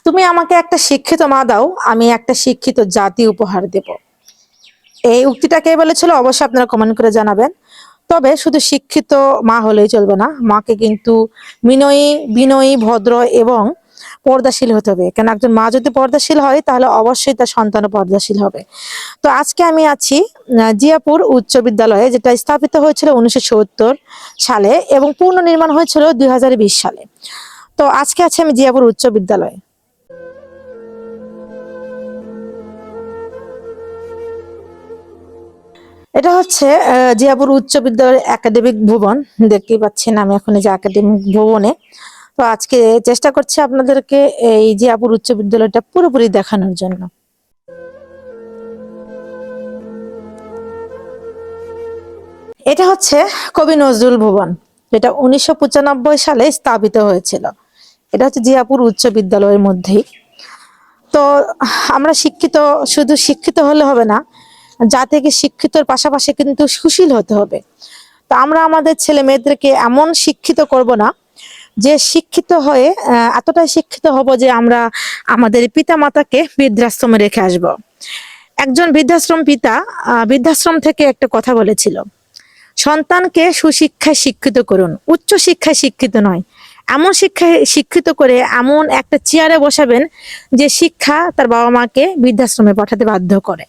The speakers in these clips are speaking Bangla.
তুমি আমাকে একটা শিক্ষিত মা দাও, আমি একটা শিক্ষিত জাতি উপহার দেব। এই উক্তিটা কে বলেছিল অবশ্যই আপনারা কমেন্ট করে জানাবেন। তবে শুধু শিক্ষিত মা হলেই চলবে না, মাকে কিন্তু বিনয়ী বিনয়ী ভদ্র এবং পর্দাশীল হতে হবে। কেন একজন মা যদি পর্দাশীল হয় তাহলে অবশ্যই তার সন্তানও পর্দাশীল হবে। তো আজকে আমি আছি জিয়াপুর উচ্চ বিদ্যালয়ে, যেটা স্থাপিত হয়েছিল 1970 সালে এবং পুনর্নির্মাণ হয়েছিল 2020 সালে। তো আজকে আছি আমি জিয়াপুর উচ্চ বিদ্যালয়ে। এটা হচ্ছে জিয়াপুর উচ্চ বিদ্যালয়ের একাডেমিক ভবন। দেখতেই পাচ্ছেন আমি এখন এই যে একাডেমিক ভবনে। তো আজকে চেষ্টা করছি আপনাদেরকে এই জিয়াপুর উচ্চ বিদ্যালয়টা পুরোপুরি দেখানোর জন্য। এটা হচ্ছে কবি নজরুল ভবন, যেটা 1995 সালে স্থাপিত হয়েছিল। এটা হচ্ছে জিয়াপুর উচ্চ বিদ্যালয়ের মধ্যেই। তো আমরা শিক্ষিত, শুধু শিক্ষিত হলে হবে না, যা থেকে শিক্ষিতর পাশাপাশি কিন্তু সুশীল হতে হবে। তো আমরা আমাদের ছেলে মেয়েদেরকে এমন শিক্ষিত করব না যে শিক্ষিত হয়ে এতটাই শিক্ষিত হব যে আমরা আমাদের পিতা মাতাকে বৃদ্ধাশ্রমে রেখে আসব। একজন বৃদ্ধাশ্রম পিতা বৃদ্ধাশ্রম থেকে একটা কথা বলেছিল, সন্তানকে সুশিক্ষায় শিক্ষিত করুন, উচ্চ শিক্ষায় শিক্ষিত নয়। এমন শিক্ষায় শিক্ষিত করে এমন একটা চেয়ারে বসাবেন যে শিক্ষা তার বাবা মাকে বৃদ্ধাশ্রমে পাঠাতে বাধ্য করে।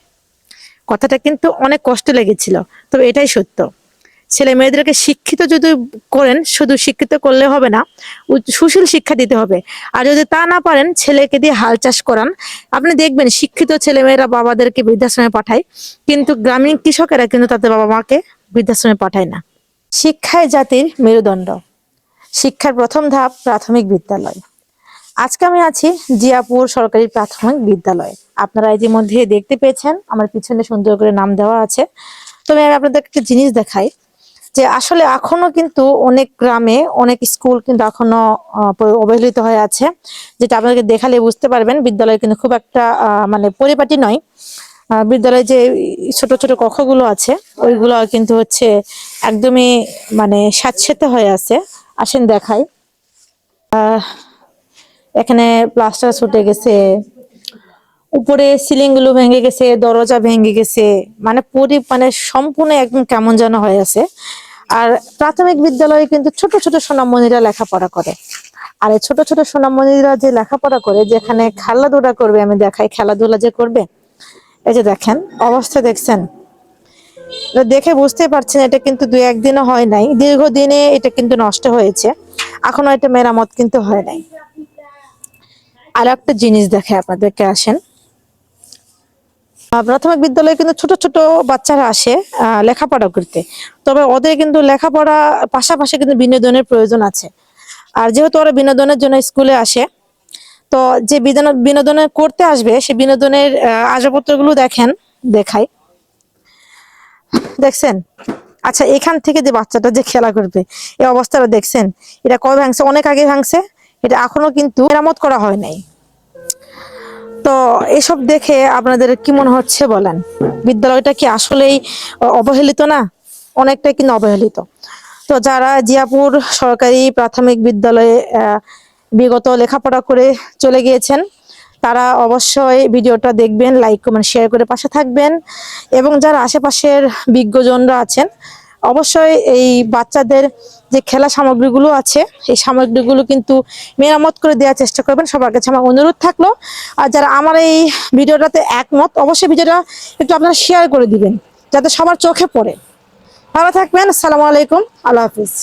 কথাটা কিন্তু অনেক কষ্ট লেগেছিল, তবে এটাই সত্য। ছেলে মেয়েদেরকে শিক্ষিত যদি করেন, শুধু শিক্ষিত করলে হবে না, সুশীল শিক্ষা দিতে হবে। আর যদি তা না পারেন, ছেলেকে দিয়ে হাল চাষ করান। আপনি দেখবেন শিক্ষিত ছেলে মেয়েরা বাবাদেরকে বৃদ্ধাশ্রমে পাঠায়, কিন্তু গ্রামীণ কৃষকেরা কিন্তু তাদের বাবা মাকে বৃদ্ধাশ্রমে পাঠায় না। শিক্ষায় জাতির মেরুদণ্ড। শিক্ষার প্রথম ধাপ প্রাথমিক বিদ্যালয়। আজকে আমি আছি জিয়াপুর সরকারি প্রাথমিক বিদ্যালয়ে। আপনারা ইতিমধ্যে দেখতে পেয়েছেন আমার পিছনে সুন্দর করে নাম দেওয়া আছে। তবে আমি আপনাদের একটা জিনিস দেখাই, যে আসলে এখনো কিন্তু অনেক গ্রামে অনেক স্কুল কিন্তু এখনো অবহেলিত হয়ে আছে। যেটা আপনাদেরকে দেখালে বুঝতে পারবেন বিদ্যালয় কিন্তু খুব একটা মানে পরিপাটি নয়। বিদ্যালয়ে যে ছোট ছোট কক্ষগুলো আছে ওইগুলো কিন্তু হচ্ছে একদমই মানে স্যাঁতসেঁতে হয়ে আছে। আসেন দেখাই। এখানে প্লাস্টার ছুটে গেছে, উপরে সিলিং গুলো ভেঙে গেছে, দরজা ভেঙে গেছে, মানে মানে সম্পূর্ণ একদম কেমন যেন হয়ে আছে। আর প্রাথমিক বিদ্যালয়ে কিন্তু ছোট ছোট সোনামণিরা লেখাপড়া করে। আর এই ছোট ছোট সোনামণিরা যে লেখাপড়া করে, যেখানে খেলাধুলা করবে, আমি দেখাই খেলাধুলা যে করবে। এই যে দেখেন অবস্থা, দেখছেন? দেখে বুঝতে পারছেন এটা কিন্তু দুই একদিনও হয় নাই, দীর্ঘদিনে এটা কিন্তু নষ্ট হয়েছে। এখনো এটা মেরামত কিন্তু হয় নাই। আর একটা জিনিস দেখে আপনাদেরকে, আসেন। প্রাথমিক বিদ্যালয়ে কিন্তু ছোট ছোট বাচ্চারা আসে লেখাপড়া করতে। তবে ওদের কিন্তু লেখাপড়া পাশাপাশি কিন্তু বিনোদনের প্রয়োজন আছে। আর যেহেতু ওরা বিনোদনের জন্য স্কুলে আসে, তো যে বিনোদন করতে আসবে সে বিনোদনের আসবাবপত্রগুলো দেখেন, দেখাই। দেখছেন? আচ্ছা, এখান থেকে যে বাচ্চাটা যে খেলা করবে, এই অবস্থাটা দেখছেন? এটা কবে ভাঙছে? অনেক আগে ভাঙছে। এটা এখনো কিন্তু মেরামত করা হয় নাই। তো এসব দেখে আপনাদের কি মনে হচ্ছে বলেন? বিদ্যালয়টা কি আসলেই অবহেলিত না? অনেকটাই কিন্তু অবহেলিত। তো যারা জিয়াপুর সরকারি প্রাথমিক বিদ্যালয়ে বিগত লেখাপড়া করে চলে গিয়েছেন, তারা অবশ্যই ভিডিওটা দেখবেন, লাইক কমেন্ট শেয়ার করে পাশে থাকবেন। এবং যারা আশেপাশের বিজ্ঞজনরা আছেন, অবশ্যই এই বাচ্চাদের যে খেলা সামগ্রীগুলো আছে এই সামগ্রীগুলো কিন্তু মেরামত করে দেওয়ার চেষ্টা করবেন। সবার কাছে আমার অনুরোধ থাকলো। আর যারা আমার এই ভিডিওটাতে একমত, অবশ্যই ভিডিওটা একটু আপনারা শেয়ার করে দিবেন যাতে সবার চোখে পড়ে। ভালো থাকবেন। আসসালামু আলাইকুম। আল্লাহ হাফিজ।